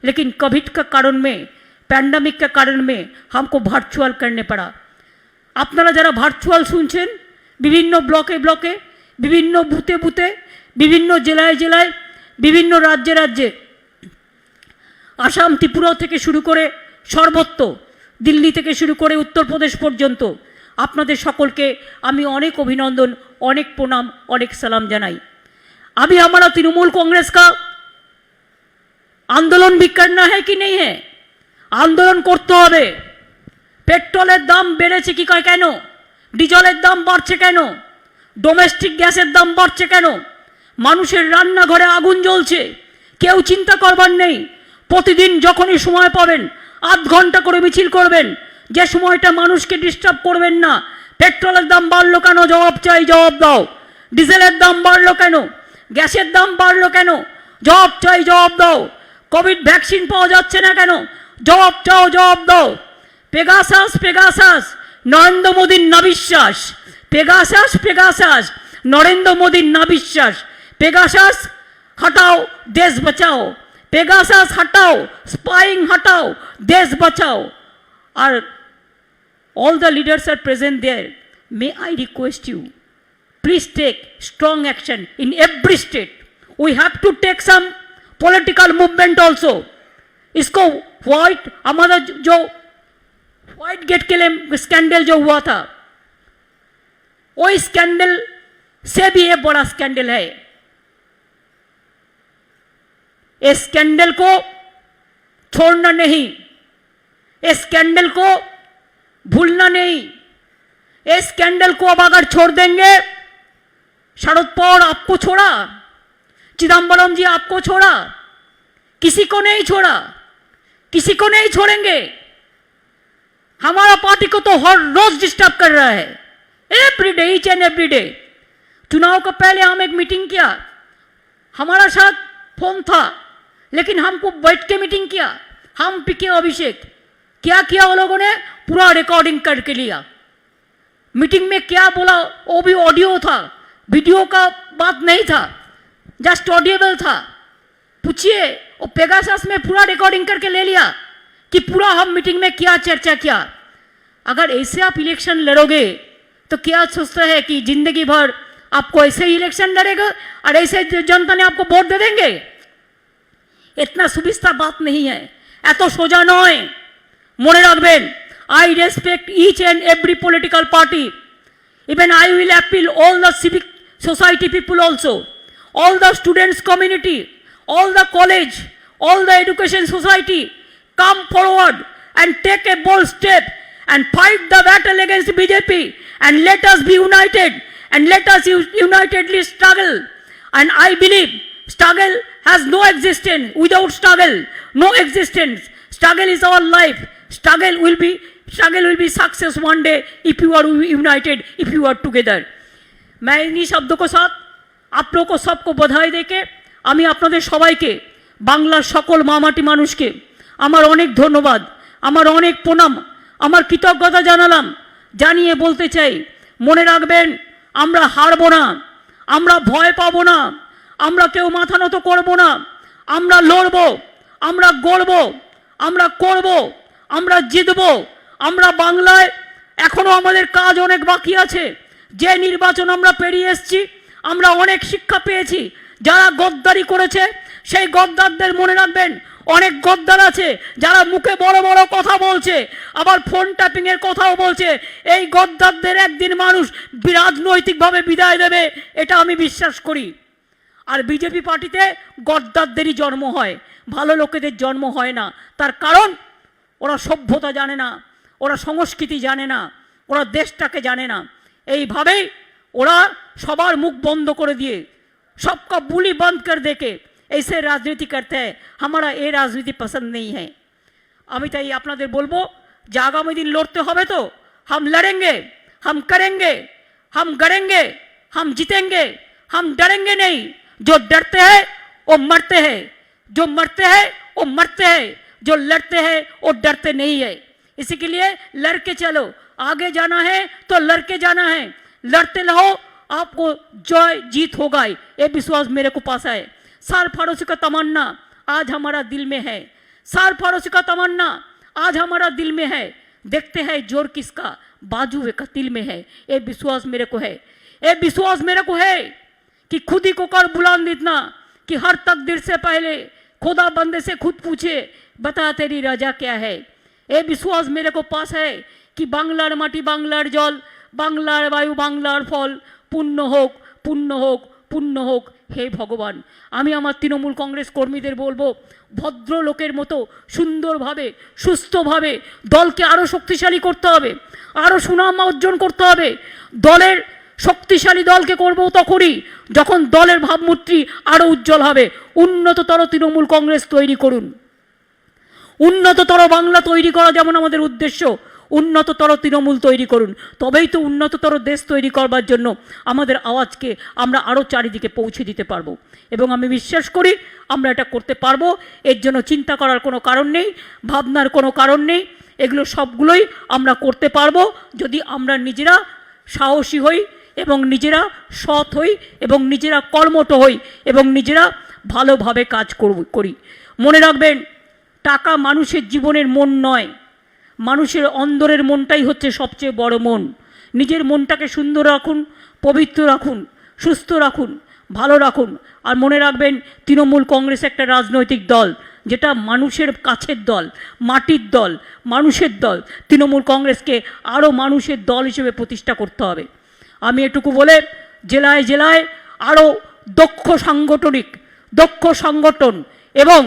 [SPEAKER 1] लेकिन कोविड का कारण में, पैंडेमिक के कारण में हमको ভার্চুয়াল करने पड़ा। আপনারা যারা ভার্চুয়াল শুনছেন, বিভিন্ন ব্লকে ব্লকে, বিভিন্ন বুথে বুথে, বিভিন্ন জেলায় জেলায়, বিভিন্ন রাজ্যে রাজ্যে, আসাম ত্রিপুরা থেকে শুরু করে সর্বত্র, দিল্লি থেকে শুরু করে উত্তরপ্রদেশ পর্যন্ত আপনাদের সকলকে আমি অনেক অভিনন্দন, অনেক প্রণাম, অনেক সালাম জানাই। अभी हमारा तृणमूल कांग्रेस का आंदोलन भी करना है कि नहीं है? आंदोलन करते হবে। পেট্রোলের দাম বেড়েছে কি কেন? ডিজেলের দাম বাড়ছে কেন? ডোমেস্টিক গ্যাসের দাম বাড়ছে কেন? মানুষের রান্নাঘরে আগুন জ্বলছে, কেউ চিন্তা করবার নেই। প্রতিদিন যখনই সময় পাবেন আধ ঘন্টা করে মিছিল করবেন, যে সময়টা মানুষকে ডিস্টার্ব করবেন না। পেট্রোলের দাম বাড়লো কেন? জবাব চাই, জবাব দাও। ডিজেলের দাম বাড়লো কেন? গ্যাসের দাম বাড়লো কেন? জবাব চাই, জবাব দাও। কোভিড ভ্যাকসিন পাওয়া যাচ্ছে না কেন? জবাব চাও, জবাব দাও। পেগাসাস পেগাসাস নরেন্দ্র মোদীর নাবিশ্বাস। পেগাসাস পেগাসাস নরেন্দ্র মোদীর নাবিশ্বাস। পেগাসাস हटाओ देश बचाओ, पेगासास हटाओ, स्पाइंग हटाओ, देश बचाओ। और all the leaders are present there. May I request you, please take strong action in every state. We have to take some political movement also. इसको व्हाइट हमारा जो व्हाइट गेट के लिए स्कैंडल जो हुआ था, वो स्कैंडल से भी ये बड़ा स्कैंडल है। इस स्कैंडल को छोड़ना नहीं, इस स्कैंडल को भूलना नहीं। इस स्कैंडल को अब अगर छोड़ देंगे, शरद पवार आपको छोड़ा, चिदम्बरम जी आपको छोड़ा, किसी को नहीं छोड़ा, किसी को नहीं छोड़ेंगे। हमारा पार्टी को तो हर रोज डिस्टर्ब कर रहा है, every day, each and every day. चुनाव का पहले हम एक मीटिंग किया, हमारा साथ फोन था, लेकिन हमको बैठ के मीटिंग किया। हम पीके अभिषेक क्या किया, वो लोगों ने पूरा रिकॉर्डिंग करके लिया। मीटिंग में क्या बोला वो भी ऑडियो था, वीडियो का बात नहीं था, जस्ट ऑडियोबल था। पूछिए, वो पेगासस में पूरा रिकॉर्डिंग करके ले लिया कि पूरा हम मीटिंग में क्या चर्चा किया। अगर ऐसे आप इलेक्शन लड़ोगे तो क्या सोचता है कि जिंदगी भर आपको ऐसे ही इलेक्शन लड़ेगा और ऐसे जनता ने आपको वोट दे देंगे? इतना सुविस्ता बात नहीं है, एत सोजा नय। मने रखबेन, I respect each and every political party. Even I will appeal all the civic society people also, all the students community, all the college, all the education society, come forward and take a bold step and fight the battle against BJP, and let us be united, and let us unitedly struggle. And I believe struggle has no existence without struggle, no existence. Struggle is our life. Struggle will be success one day if you are united, if you are together. मैं इन्हीं शब्दों के साथ आप लोगों को सबको बधाई देके আমি আপনাদের সবাইকে, বাংলার সকল মামাটি মানুষকে আমার অনেক ধন্যবাদ, আমার অনেক প্রণাম, আমার কৃতজ্ঞতা জানালাম। জানিয়ে বলতে চাই, মনে রাখবেন, আমরা হারবো না, আমরা ভয় পাবো না, আমরা কেউ মাথা নত করবো না। আমরা লড়বো, আমরা গড়বো, আমরা করবো, আমরা জিতবো। আমরা বাংলায় এখনো আমাদের কাজ অনেক বাকি আছে। যে নির্বাচন আমরা পেরিয়ে এসেছি, আমরা অনেক শিক্ষা পেয়েছি। যারা গদ্দারি করেছে সেই গদ্দারদের মনে রাখবেন, অনেক গদ্দার আছে যারা মুখে বড় বড় কথা বলছে, আবার ফোন ট্যাপিং এর কথাও বলছে। এই গদ্দারদের একদিন মানুষ রাজনৈতিকভাবে বিদায় দেবে, এটা আমি বিশ্বাস করি। আর বিজেপি পার্টিতে গদ্দারদেরই জন্ম হয়, ভালো লোকেদের জন্ম হয় না। তার কারণ ওরা সভ্যতা জানে না, ওরা সংস্কৃতি জানে না, ওরা দেশটাকে জানে না। এইভাবেই ওরা সবার মুখ বন্ধ করে দিয়ে, सबका बुली बंद कर देके ऐसे राजनीति करते हैं। हमारा ये राजनीति पसंद नहीं है। আমি তাই আপনাদের বলবো যে আগামী দিন লড়তে হবে তো हम लड़ेंगे, हम करेंगे, हम गड़ेंगे, हम जीतेंगे, हम डरेंगे नहीं। जो डरते हैं वो मरते हैं, जो मरते हैं वो मरते हैं, जो लड़ते हैं वो डरते नहीं है। इसी के लिए लड़के चलो, आगे जाना है तो लड़के जाना है, लड़ते रहो, आपको जय जीत होगा, ये विश्वास मेरे को पास है। सरफरोशी का तमन्ना आज हमारा दिल में है, सरफरोशी का तमन्ना आज हमारा दिल में है। देखते हैं जोर किसका बाजू का तिल में है, ये विश्वास मेरे को है। ये विश्वास मेरे को है कि खुद ही को कर बुलंद इतना कि हर तकदीर से पहले खुदा बंदे से खुद पूछे, बता तेरी रजा क्या है। ये विश्वास मेरे को पास है कि बांग्लार माटी, बांग्लार जल, बांग्लार वायु, बांग्लार फल पुण्य হোক, পুণ্য হোক, পুণ্য হোক। হে ভগবান, আমি আমার তৃণমূল কংগ্রেস কর্মীদের বলবো, ভদ্র লোকের মতো সুন্দরভাবে সুস্থভাবে দলকে আরও শক্তিশালী করতে হবে, আরও সুনাম অর্জন করতে হবে। দলের শক্তিশালী দলকে করবো তখনই যখন দলের ভাবমূর্তি আরও উজ্জ্বল হবে। উন্নততর তৃণমূল কংগ্রেস তৈরি করুন, উন্নততর বাংলা তৈরি করা যেমন আমাদের উদ্দেশ্য, উন্নততর তৃণমূল তৈরি করুন, তবেই তো উন্নততর দেশ তৈরি করবার জন্য আমাদের আওয়াজকে আমরা আরও চারিদিকে পৌঁছে দিতে পারবো। এবং আমি বিশ্বাস করি আমরা এটা করতে পারবো। এর জন্য চিন্তা করার কোনো কারণ নেই, ভাবনার কোনো কারণ নেই। এগুলো সবগুলোই আমরা করতে পারবো যদি আমরা নিজেরা সাহসী হই এবং নিজেরা সৎ হই এবং নিজেরা কর্মঠ হই এবং নিজেরা ভালোভাবে কাজ করি। মনে রাখবেন, টাকা মানুষের জীবনের মন নয়, মানুষের অন্তরের মনটাই হচ্ছে সবচেয়ে বড় মন। নিজের মনটাকে সুন্দর রাখুন, পবিত্র রাখুন, সুস্থ রাখুন, ভালো রাখুন। আর মনে রাখবেন, তৃণমূল কংগ্রেস একটা রাজনৈতিক দল, যেটা মানুষের কাছের দল, মাটির দল, মানুষের দল। তৃণমূল কংগ্রেসকে আরও মানুষের দল হিসেবে প্রতিষ্ঠা করতে হবে। আমি এটুকু বলে, জেলায় জেলায় আরও দক্ষ সংগঠন এবং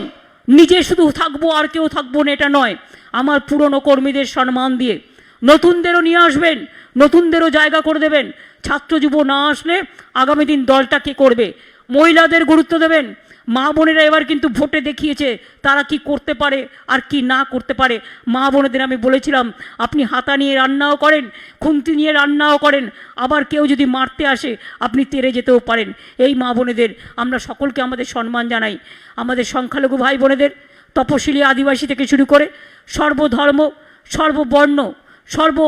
[SPEAKER 1] নিজে শুধু থাকবো আর কেউ থাকবো না এটা নয়, আমার পুরনো কর্মীদের সম্মান দিয়ে নতুনদেরও নিয়ে আসবেন, নতুনদেরও জায়গা করে দেবেন। ছাত্র যুব না আসলে আগামী দিন দলটা কে করবে? মহিলাদের গুরুত্ব দেবেন। মা বোনেরা এবার কিন্তু ভোটে দেখিয়েছে তারা কি করতে পারে আর কি না করতে পারে। মা বোনেদের আমি বলেছিলাম, আপনি হাতা নিয়ে রান্নাও করেন, খুন্তি নিয়ে রান্নাও করেন, আবার কেউ যদি মারতে আসে আপনি তেড়ে যেতেও পারেন। এই মা বোনেদের আমরা সকলকে আমাদের সম্মান জানাই। আমাদের সংখ্যালঘু ভাই বোনেদের, তপশিলি আদিবাসী থেকে শুরু করে সর্বধর্ম, সর্ববর্ণ, সর্ব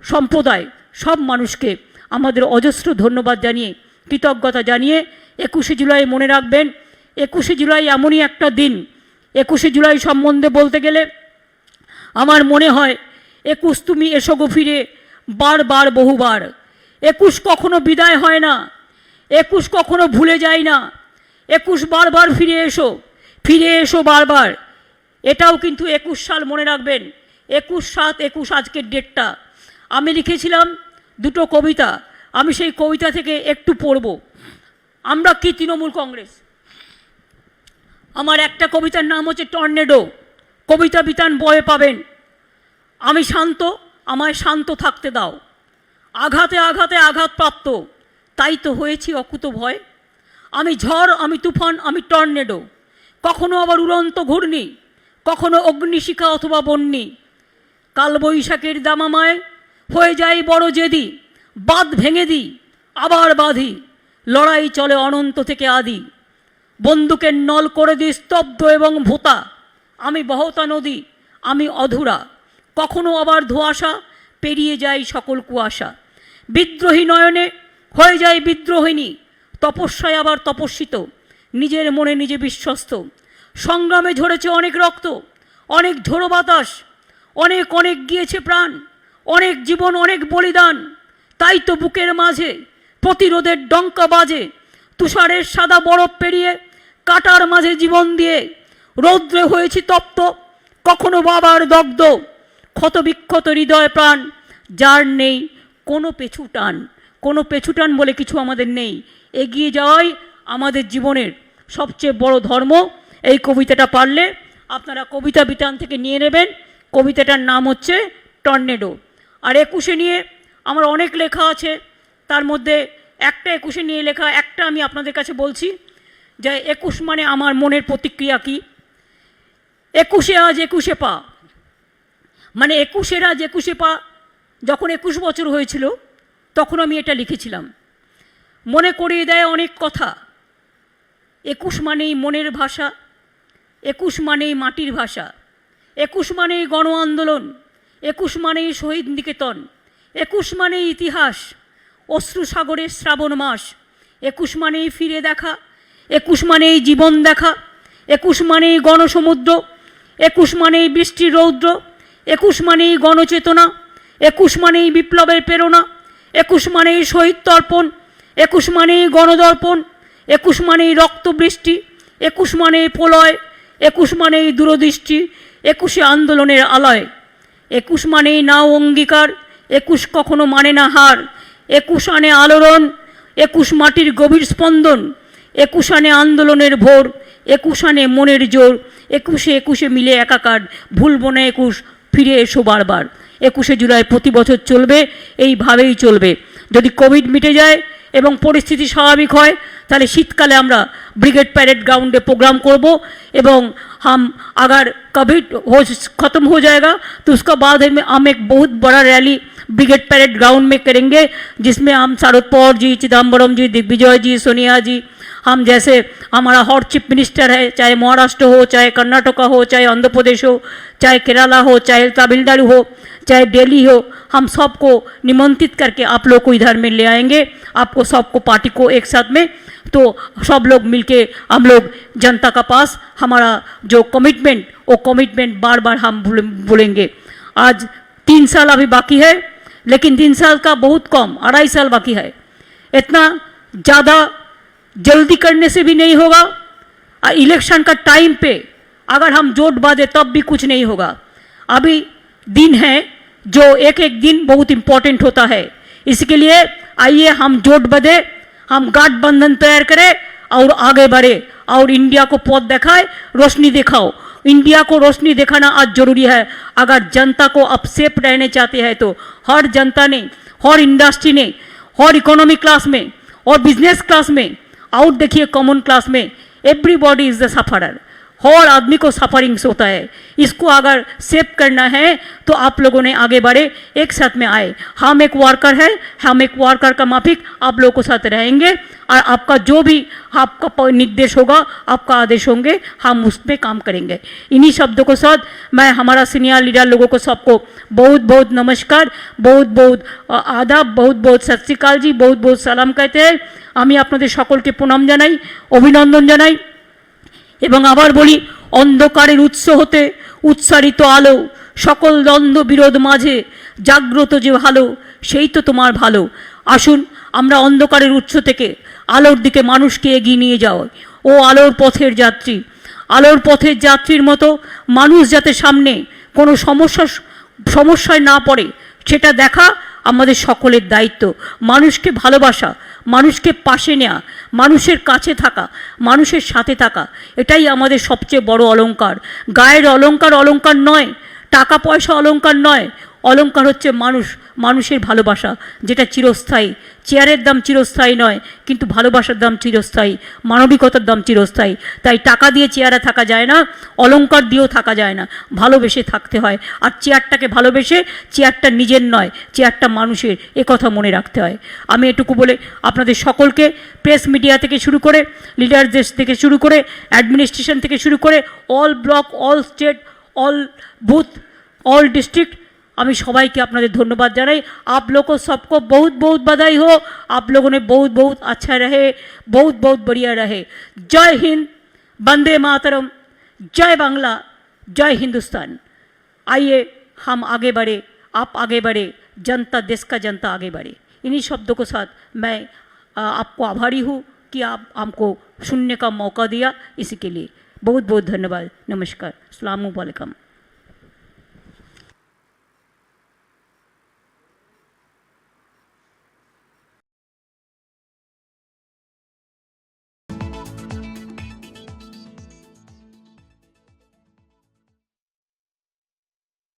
[SPEAKER 1] সম্প্রদায়, সব মানুষকে আমাদের অজস্র ধন্যবাদ জানিয়ে, কৃতজ্ঞতা জানিয়ে 21শে জুলাই মনে রাখবেন, 21শে জুলাই এমনই একটা দিন। 21শে জুলাই সম্বন্ধে বলতে গেলে আমার মনে হয়, 21 তুমি এসো গো ফিরে বারবার বহুবার। 21 কখনো বিদায় হয় না, 21 কখনো ভুলে যায় না। 21 বারবার ফিরে এসো বারবার। এটাও কিন্তু 21 সাল মনে রাখবেন, 21/7/21 আজকের ডেটটা। আমি লিখেছিলাম দুটো কবিতা, আমি সেই কবিতা থেকে একটু পড়ব। আমরা কি তৃণমূল কংগ্রেস। আমার একটা কবিতার নাম হচ্ছে টর্নেডো। কবিতা বিতান বয়ে পাবেন। আমি শান্ত, আমায় শান্ত থাকতে দাও। আঘাতে আঘাতে আঘাতপ্রাপ্ত, তাই তো হয়েছি অকুত ভয়। আমি ঝড়, আমি তুফান, আমি টর্নেডো, কখনো আবার উড়ন্ত ঘূর্ণি, কখনো অগ্নিশিখা অথবা বন্যি। কালবৈশাখের দামামায় হয়ে যাই বড় জেদি, বাঁধ ভেঙে দিই আবার বাঁধি, লড়াই চলে অনন্ত থেকে আদি। বন্দুকের নল করে দিই স্তব্ধ এবং ভোতা, আমি বহতা নদী, আমি অধুরা, কখনো আবার ধোঁয়াশা, পেরিয়ে যায় সকল কুয়াশা। বিদ্রোহী নয়নে হয়ে যায় বিদ্রোহিণী, তপস্যায় আবার তপস্বিত, নিজের মনে নিজে বিশ্বস্ত। সংগ্রামে ঝরেছে অনেক রক্ত, অনেক ঝোড়ো বাতাস, অনেক অনেক গিয়েছে প্রাণ, অনেক জীবন, অনেক বলিদান। তাই তো বুকের মাঝে প্রতিরোধের ডঙ্কা বাজে, তুষারের সাদা বরফ পেরিয়ে কাটার মাঝে জীবন দিয়ে। রৌদ্রে হয়েছি তপ্ত, কখনো বাবার দগ্ধ, ক্ষতবিক্ষত হৃদয় প্রাণ, যার নেই কোনো পেছুটান। কোনো পেছুটান বলে কিছু আমাদের নেই, এগিয়ে যাওয়াই আমাদের জীবনের সবচেয়ে বড় ধর্ম। এই কবিতাটা পারলে আপনারা কবিতা বিতান থেকে নিয়ে নেবেন। কবিতাটার নাম হচ্ছে টর্নেডো। আর 21শে নিয়ে আমার অনেক লেখা আছে, তার মধ্যে একটা 21শে নিয়ে লেখা একটা আমি আপনাদের কাছে বলছি, যে 21 মানে আমার মনের প্রতিক্রিয়া কি। 21শে আজ 21শে পা, মানে 21শে আজ 21শে পা। যখন 21 বছর হয়েছিল তখন আমি এটা লিখেছিলাম। মনে করিয়ে দেয় অনেক কথা। 21 মানেই মনের ভাষা, 21 মানেই মাটির ভাষা, 21 মানেই গণ আন্দোলন, 21 মানেই শহীদ নিকেতন, 21 মানেই ইতিহাস, অশ্রু সাগরের শ্রাবণ মাস। 21 মানেই ফিরে দেখা, 21 মানেই জীবন দেখা, 21 মানেই গণসমুদ্র, 21 মানেই বৃষ্টির রৌদ্র, 21 মানেই গণচেতনা, 21 মানেই বিপ্লবের প্রেরণা, 21 মানেই শহীদ তর্পণ, 21 মানেই গণদর্পণ, 21 মানেই রক্তবৃষ্টি, 21 মানেই প্রলয়, 21 মানেই দূরদৃষ্টি, 21শে আন্দোলনের আলয়। 21 মানেই নাও অঙ্গীকার, 21 কখনো মানে না হার, 21 আনে আলোড়ন, 21 মাটির গভীর স্পন্দন, 21 আনে আন্দোলনের ভোর, 21 আনে মনের জোর, 21শে মিলে একাকার, ভুলব না 21, ফিরে এসো বারবার। 21শে জুলাই প্রতি বছর চলবে, এইভাবেই চলবে। যদি কোভিড মিটে যায় এবং পরিস্থিতি স্বাভাবিক হয় তাহলে শীতকালে আমরা ब्रिगेड पैरेड ग्राउंड में प्रोग्राम करब एवं हम अगर कोविड ख़त्म हो जाएगा तो उसका बाद हम एक बहुत बड़ा रैली ब्रिगेड पैरेड ग्राउंड में करेंगे, जिसमें हम शरद पवार जी, चिदम्बरम जी, दिग्विजय जी, सोनिया जी, हम जैसे हमारा हॉट चीफ मिनिस्टर है, चाहे महाराष्ट्र हो, चाहे कर्नाटका हो, चाहे आंध्र प्रदेश हो, चाहे केरला हो, चाहे तमिलनाडु हो, चाहे दिल्ली हो, हम सबको निमंत्रित करके आप लोग को इधर में ले आएंगे, आपको सबको पार्टी को एक साथ में, तो सब लोग मिलके हम लोग जनता का पास हमारा जो कमिटमेंट वो कमिटमेंट बार बार हम बोलेंगे। आज 3 साल अभी बाकी है, लेकिन 3 साल का बहुत कम, 2.5 साल बाकी है। इतना ज़्यादा जल्दी करने से भी नहीं होगा। इलेक्शन का टाइम पे अगर हम जोट बांधे तब भी कुछ नहीं होगा। अभी दिन है जो एक एक दिन बहुत इम्पोर्टेंट होता है, इसके लिए आइए हम जोट बांधे, हम गठबंधन तैयार करें और आगे बढ़े और इंडिया को पथ दिखाए, रोशनी दिखाओ। इंडिया को रोशनी दिखाना आज जरूरी है। अगर जनता को अब सेफ रहने चाहते हैं तो हर जनता ने, हर इंडस्ट्री ने, हर इकोनॉमी क्लास में और बिजनेस क्लास में, आउट देखिए कॉमन क्लास में, एवरीबॉडी इज द सफरर। हर आदमी को सफरिंग्स होता है। इसको अगर सेव करना है तो आप लोगों ने आगे बढ़े, एक साथ में आए। हम एक वर्कर है, हम एक वर्कर का माफिक आप लोगों को साथ रहेंगे और आपका जो भी आपका निर्देश होगा, आपका आदेश होंगे, हम उस पर काम करेंगे। इन्हीं शब्दों के साथ मैं हमारा सीनियर लीडर लोगों को सबको बहुत बहुत नमस्कार, बहुत बहुत आदाब, बहुत बहुत सत श्री अकाल जी, बहुत बहुत सलाम कहते हैं। আমি আপনাদের সকলকে প্রণাম জানাই, অভিনন্দন জানাই এবং আবার বলি, অন্ধকারের উৎস হতে উৎসারিত আলো, সকল দ্বন্দ্ব বিরোধ মাঝে জাগ্রত যে ভালো, সেই তো তোমার ভালো। আসুন আমরা অন্ধকারের উৎস থেকে আলোর দিকে মানুষকে এগিয়ে নিয়ে যাও। ও আলোর পথের যাত্রী, আলোর পথের যাত্রীর মতো মানুষ যাতে সামনে কোনো সমস্যায় না পড়ে সেটা দেখা আমাদের সকলের দায়িত্ব। মানুষকে ভালোবাসা, মানুষকে পাশে নেওয়া, মানুষের কাছে থাকা, মানুষের সাথে থাকা, এটাই আমাদের সবচেয়ে বড় অলংকার। গায়ের অলংকার অলংকার নয়, টাকা পয়সা অলংকার নয়, অলংকার হচ্ছে মানুষ, মানুষের ভালোবাসা, যেটা চিরস্থায়ী। চেয়ারের দাম চিরস্থায়ী নয়, কিন্তু ভালোবাসার দাম চিরস্থায়ী, মানবিকতার দাম চিরস্থায়ী। তাই টাকা দিয়ে চেয়ারে থাকা যায় না, অলংকার দিয়েও থাকা যায় না, ভালোবেসে থাকতে হয়। আর চেয়ারটাকে ভালোবেসে, চেয়ারটা নিজের নয়, চেয়ারটা মানুষের, এ কথা মনে রাখতে হয়। আমি এটুকু বলে আপনাদের সকলকে, প্রেস মিডিয়া থেকে শুরু করে, লিডারদের থেকে শুরু করে, অ্যাডমিনিস্ট্রেশন থেকে শুরু করে, all block, all state, all booth, all district, আমি সবাইকে আপনাদের ধন্যবাদ জানাই। आप लोग को सबको बहुत बहुत बधाई हो। आप लोगों ने बहुत बहुत अच्छा रहे, बहुत बहुत बढ़िया रहे। जय हिंद, वंदे मातरम, जय बांग्ला, जय हिंदुस्तान। आइए हम आगे बढ़े, आप आगे बढ़े, जनता, देश का जनता आगे बढ़े। इन्हीं शब्दों के साथ मैं आपको आभारी हूँ कि आप हमको सुनने का मौका दिया। इसी के लिए बहुत बहुत धन्यवाद। नमस्कार, अस्सलाम वालेकुम।